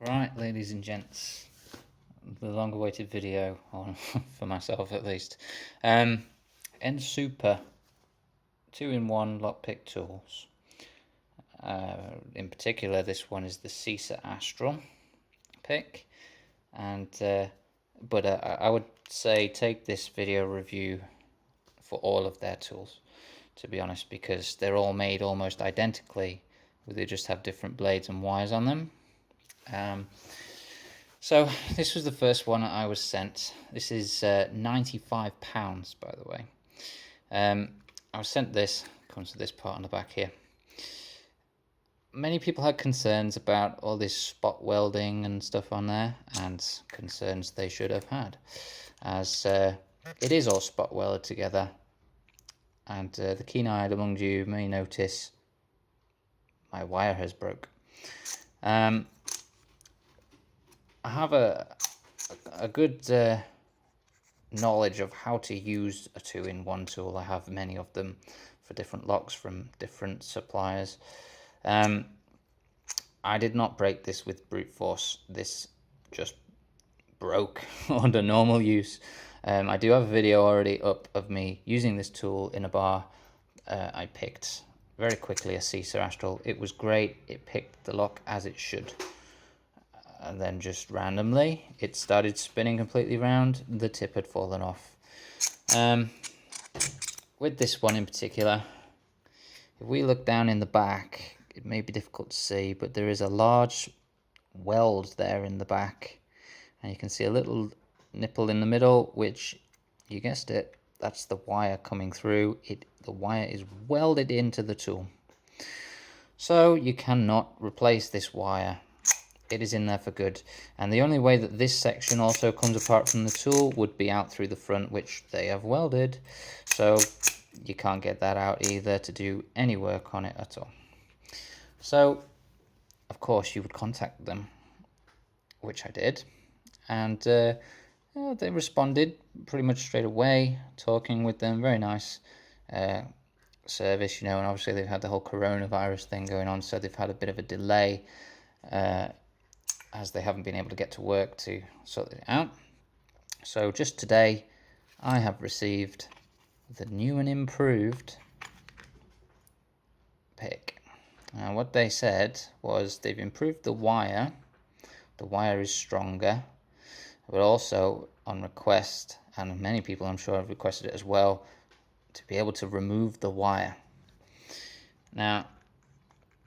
Right, ladies and gents, the long-awaited video on for myself at least. Nsuper 2-in-1 lockpick tools. In particular, this one is the Caesar Astral pick, and but I would say take this video review for all of their tools, to be honest, because they're all made almost identically. They just have different blades and wires on them. So this was the first one I was sent. This is £95, by the way. I was sent this. Comes to this part on the back here. Many people had concerns about all this spot welding and stuff on there, and concerns they should have had, as it is all spot welded together. And the keen-eyed among you may notice my wire has broke. I have a good knowledge of how to use a 2-in-1 tool. I have many of them for different locks from different suppliers. I did not break this with brute force. This just broke under normal use. I do have a video already up of me using this tool in a bar. I picked very quickly a Caesar Astral. It was great. It picked the lock as it should. And then just randomly, it started spinning completely round. The tip had fallen off. With this one in particular, if we look down in the back, it may be difficult to see, but there is a large weld there in the back. And you can see a little nipple in the middle, which, you guessed it, that's the wire coming through. The wire is welded into the tool. So you cannot replace this wire. It is in there for good, and the only way that this section also comes apart from the tool would be out through the front, which they have welded, so you can't get that out either to do any work on it at all. So of course you would contact them, which I did, and they responded pretty much straight away, talking with them. Very nice service, you know, and obviously they've had the whole coronavirus thing going on, so they've had a bit of a delay as they haven't been able to get to work to sort it out. So just today I have received the new and improved pick. Now what they said was they've improved the wire. The wire is stronger, but also on request, and many people I'm sure have requested it as well, to be able to remove the wire. Now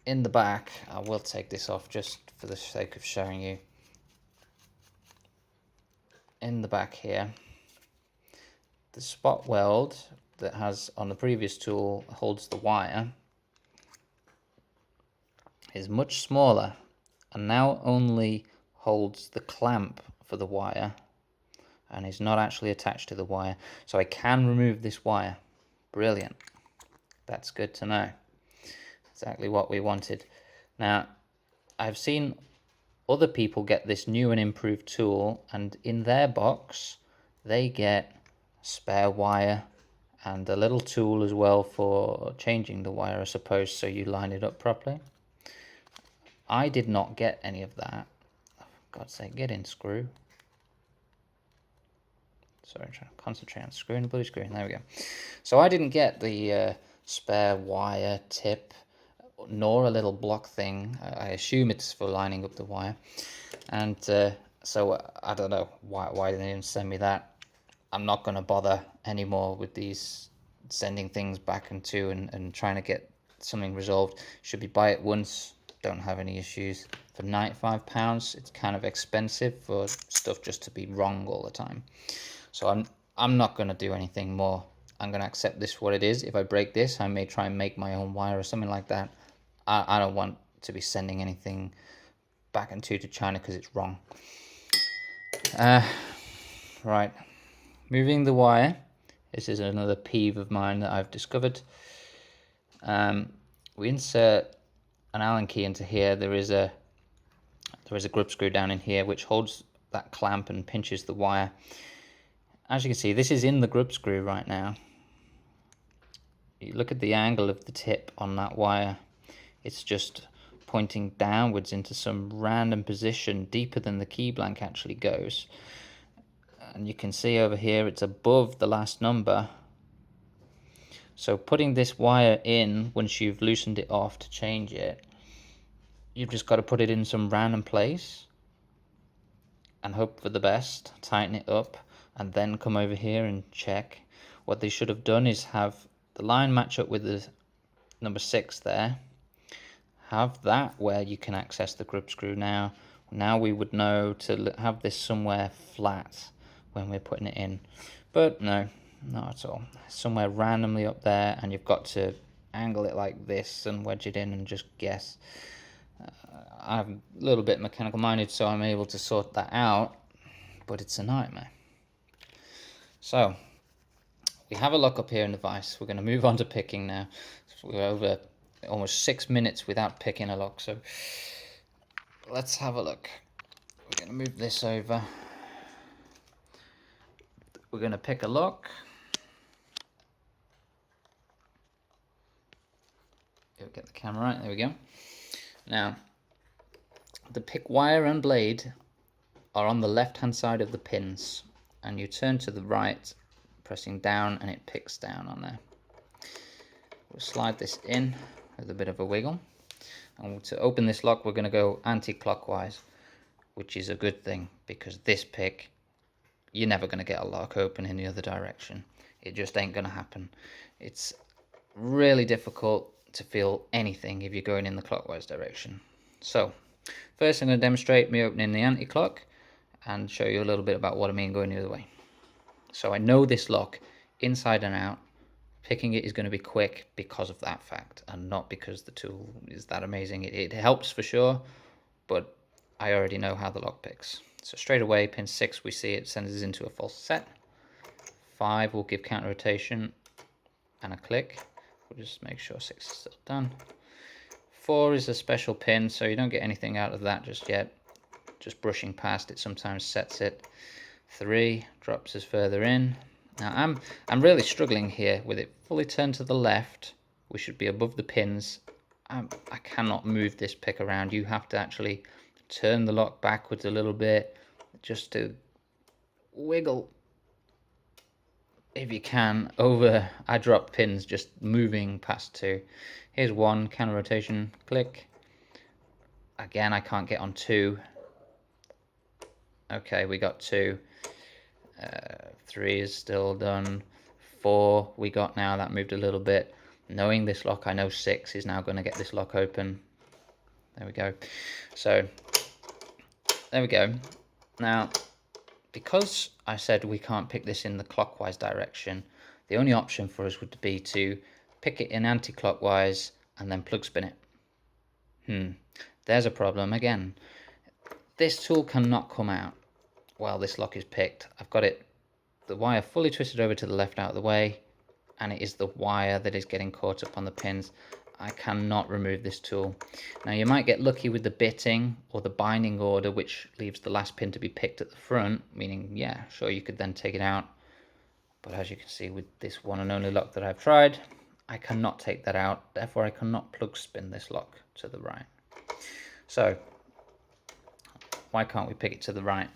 in the back, I will take this off just for the sake of showing you. In the back here, the spot weld that has on the previous tool holds the wire is much smaller, and now only holds the clamp for the wire and is not actually attached to the wire. So I can remove this wire. Brilliant. That's good to know. Exactly what we wanted. Now, I've seen other people get this new and improved tool, and in their box they get spare wire and a little tool as well for changing the wire, I suppose, so you line it up properly. I did not get any of that. Oh, for God's sake, get in, screw. Sorry, I'm trying to concentrate on screwing the blue screen. There we go. So I didn't get the spare wire tip, nor a little block thing. I assume it's for lining up the wire, and so I don't know why they didn't send me that. I'm not going to bother anymore with these sending things back and trying to get something resolved. Should be buy it once, don't have any issues. For £95, it's kind of expensive for stuff just to be wrong all the time. So I'm not going to do anything more. I'm going to accept this for what it is. If I break this, I may try and make my own wire or something like that. I don't want to be sending anything back into to China because it's wrong. Right, moving the wire. This is another peeve of mine that I've discovered. We insert an Allen key into here. There is a grip screw down in here which holds that clamp and pinches the wire. As you can see, this is in the grip screw right now. You look at the angle of the tip on that wire. It's just pointing downwards into some random position deeper than the key blank actually goes. And you can see over here it's above the last number. So putting this wire in, once you've loosened it off to change it, you've just got to put it in some random place and hope for the best, tighten it up, and then come over here and check. What they should have done is have the line match up with the number 6 there. Have that where you can access the grub screw now. Now we would know to have this somewhere flat when we're putting it in. But no, not at all. Somewhere randomly up there, and you've got to angle it like this and wedge it in and just guess. I'm a little bit mechanical minded, so I'm able to sort that out, but it's a nightmare. So we have a lock up here in the vise. We're going to move on to picking now. So we're over almost 6 minutes without picking a lock, so let's have a look. We're going to move this over. We're going to pick a lock. Get the camera right, there we go. Now, the pick wire and blade are on the left hand side of the pins, and you turn to the right, pressing down, and it picks down on there. We'll slide this in with a bit of a wiggle, and to open this lock we're going to go anti-clockwise, which is a good thing, because this pick, you're never going to get a lock open in the other direction. It just ain't going to happen. It's really difficult to feel anything if you're going in the clockwise direction. So first I'm going to demonstrate me opening the anti-clock and show you a little bit about what I mean going the other way. So I know this lock inside and out. Picking it is going to be quick because of that fact, and not because the tool is that amazing. It helps for sure, but I already know how the lock picks. So straight away, pin 6, we see it sends us into a false set. 5 will give counter rotation and a click. We'll just make sure 6 is still done. 4 is a special pin, so you don't get anything out of that just yet. Just brushing past it sometimes sets it. 3 drops us further in. Now I'm really struggling here with it fully turned to the left. We should be above the pins. I cannot move this pick around. You have to actually turn the lock backwards a little bit just to wiggle, if you can, over. I drop pins just moving past 2. Here's 1, counter rotation, click. Again, I can't get on 2. Okay, we got 2. 3 is still done. 4 we got now, that moved a little bit. Knowing this lock, I know 6 is now going to get this lock open. There we go. So, there we go. Now, because I said we can't pick this in the clockwise direction, the only option for us would be to pick it in anti-clockwise and then plug spin it. There's a problem again. This tool cannot come out while this lock is picked. I've got it, the wire fully twisted over to the left out of the way, and it is the wire that is getting caught up on the pins. I cannot remove this tool. Now you might get lucky with the bitting or the binding order, which leaves the last pin to be picked at the front, meaning, yeah, sure, you could then take it out. But as you can see with this one and only lock that I've tried, I cannot take that out. Therefore, I cannot plug spin this lock to the right. So, why can't we pick it to the right?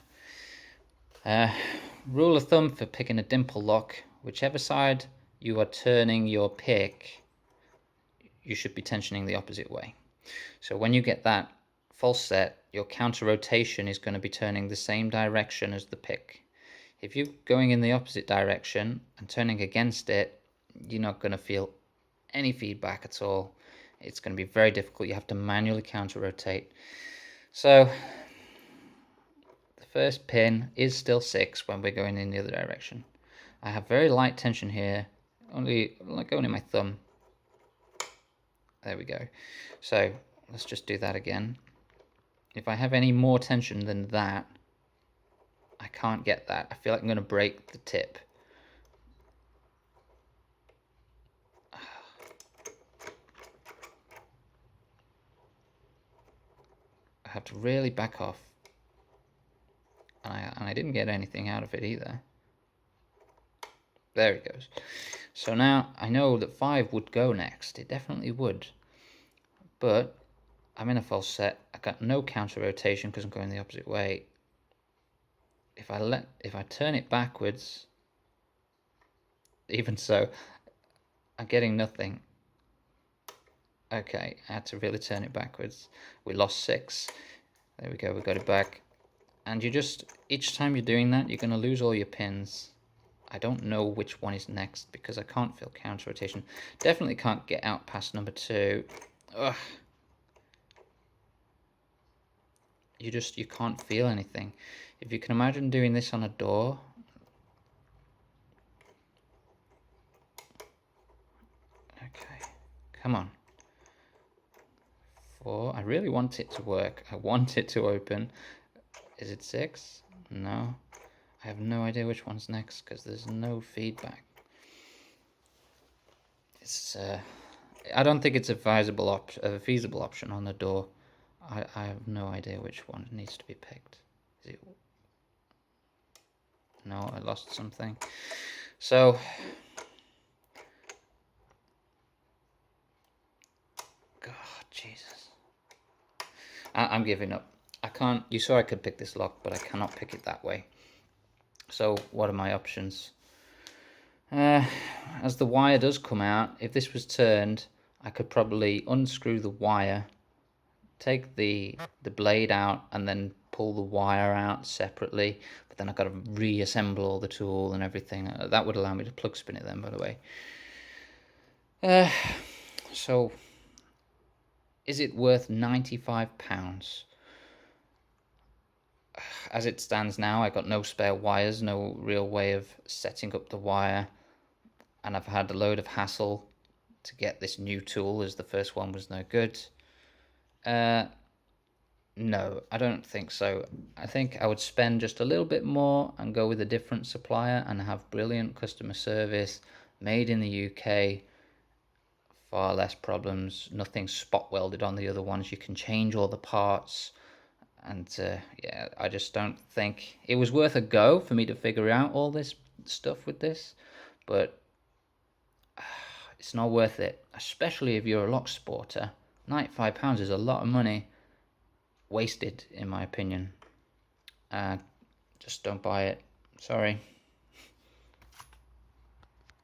Rule of thumb for picking a dimple lock, whichever side you are turning your pick, you should be tensioning the opposite way. So when you get that false set, your counter rotation is going to be turning the same direction as the pick. If you're going in the opposite direction and turning against it, you're not going to feel any feedback at all. It's going to be very difficult. You have to manually counter rotate. So the first pin is still 6 when we're going in the other direction. I have very light tension here, only my thumb. There we go. So let's just do that again. If I have any more tension than that, I can't get that. I feel like I'm going to break the tip. I have to really back off. And I didn't get anything out of it either. There it goes. So now I know that 5 would go next. It definitely would. But I'm in a false set. I got no counter rotation because I'm going the opposite way. If I turn it backwards, even so, I'm getting nothing. Okay, I had to really turn it backwards. We lost 6. There we go, we got it back. And you just, each time you're doing that, you're going to lose all your pins. I don't know which one is next because I can't feel counter rotation. Definitely can't get out past number 2. Ugh. You can't feel anything. If you can imagine doing this on a door. Okay, come on. 4. I really want it to work. I want it to open. Is it 6? No. I have no idea which one's next because there's no feedback. It's I don't think it's a feasible option on the door. I have no idea which one needs to be picked. Is it? No, I lost something. So, God, Jesus. I'm giving up. I can't. You saw I could pick this lock, but I cannot pick it that way. So, what are my options? As the wire does come out, if this was turned, I could probably unscrew the wire, take the blade out, and then pull the wire out separately. But then I've got to reassemble all the tool and everything. That would allow me to plug spin it then, by the way. So, is it worth £95? As it stands now, I got no spare wires, no real way of setting up the wire, and I've had a load of hassle to get this new tool as the first one was no good. No, I don't think so. I think I would spend just a little bit more and go with a different supplier and have brilliant customer service, made in the UK, far less problems, nothing spot welded on the other ones. You can change all the parts. And yeah, I just don't think it was worth a go for me to figure out all this stuff with this, but it's not worth it, especially if you're a lock sporter. £95 is a lot of money wasted, in my opinion. Just don't buy it. Sorry.